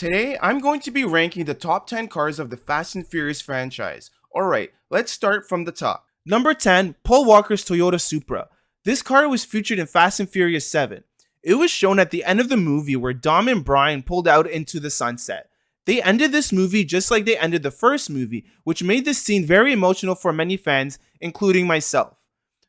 Today, I'm going to be ranking the top 10 cars of the Fast and Furious franchise. Alright, let's start from the top. Number 10, Paul Walker's Toyota Supra. This car was featured in Fast and Furious 7. It was shown at the end of the movie where Dom and Brian pulled out into the sunset. They ended this movie just like they ended the first movie, which made this scene very emotional for many fans, including myself.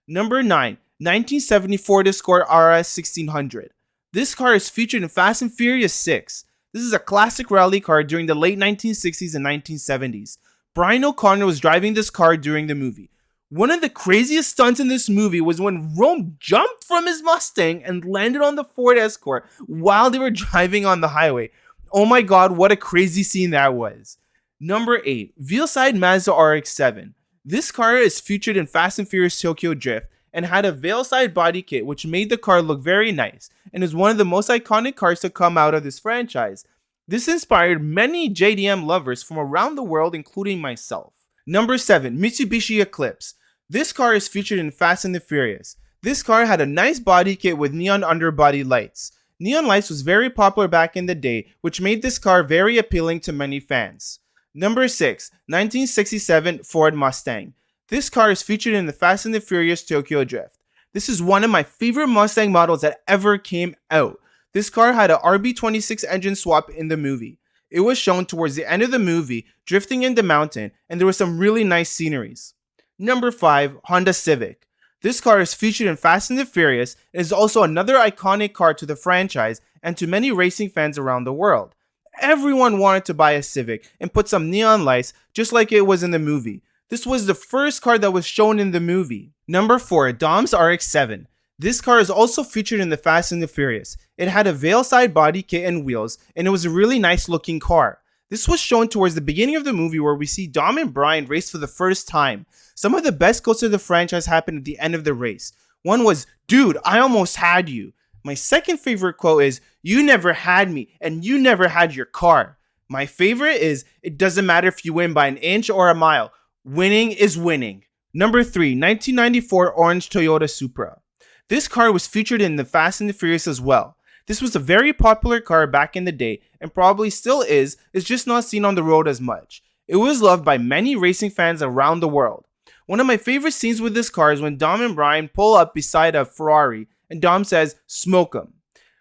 Number 9, 1974 Escort RS 1600. This car is featured in Fast and Furious 6. This is a classic rally car during the late 1960s and 1970s. Brian O'Connor was driving this car during the movie. One of the craziest stunts in this movie was when Rome jumped from his Mustang and landed on the Ford Escort while they were driving on the highway. Oh my god, what a crazy scene that was. Number 8, Veilside Mazda RX-7. This car is featured in Fast and Furious Tokyo Drift and had a Veilside body kit which made the car look very nice and is one of the most iconic cars to come out of this franchise. This inspired many JDM lovers from around the world, including myself. Number 7, Mitsubishi Eclipse. This car is featured in Fast and the Furious. This car had a nice body kit with neon underbody lights. Neon lights was very popular back in the day, which made this car very appealing to many fans. Number 6, 1967 Ford Mustang. This car is featured in the Fast and the Furious Tokyo Drift. This is one of my favorite Mustang models that ever came out. This car had a RB26 engine swap in the movie. It was shown towards the end of the movie, drifting in the mountain, and there were some really nice sceneries. Number 5, Honda Civic. This car is featured in Fast and the Furious and is also another iconic car to the franchise and to many racing fans around the world. Everyone wanted to buy a Civic and put some neon lights just like it was in the movie. This was the first car that was shown in the movie. Number 4, Dom's RX-7. This car is also featured in the Fast and the Furious. It had a Veilside body kit and wheels, and it was a really nice looking car. This was shown towards the beginning of the movie where we see Dom and Brian race for the first time. Some of the best quotes of the franchise happened at the end of the race. One was, "Dude, I almost had you." My second favorite quote is, "You never had me, and you never had your car." My favorite is, "It doesn't matter if you win by an inch or a mile. Winning is winning." Number 3, 1994 Orange Toyota Supra. This car was featured in the Fast and the Furious as well. This was a very popular car back in the day and probably still is, it's just not seen on the road as much. It was loved by many racing fans around the world. One of my favorite scenes with this car is when Dom and Brian pull up beside a Ferrari and Dom says, "Smoke 'em."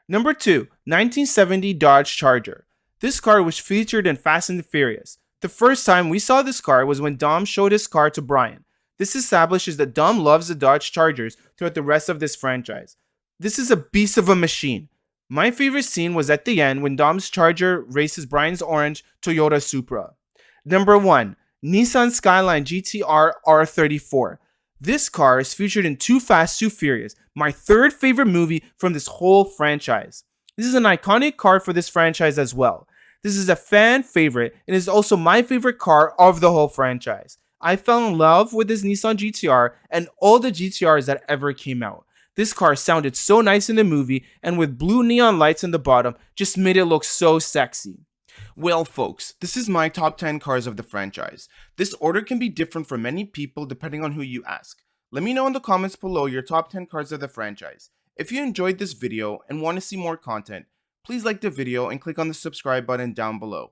Number 2, 1970 Dodge Charger. This car was featured in Fast and the Furious. The first time we saw this car was when Dom showed his car to Brian. This establishes that Dom loves the Dodge Chargers throughout the rest of this franchise. This is a beast of a machine. My favorite scene was at the end when Dom's Charger races Brian's orange Toyota Supra. Number 1, Nissan Skyline GT-R R34. This car is featured in Too Fast, Too Furious, my third favorite movie from this whole franchise. This is an iconic car for this franchise as well. This is a fan favorite and is also my favorite car of the whole franchise. I fell in love with this Nissan GT-R and all the GT-Rs that ever came out. This car sounded so nice in the movie and with blue neon lights in the bottom just made it look so sexy. Well folks, this is my top 10 cars of the franchise. This order can be different for many people depending on who you ask. Let me know in the comments below your top 10 cars of the franchise. If you enjoyed this video and want to see more content, please like the video and click on the subscribe button down below.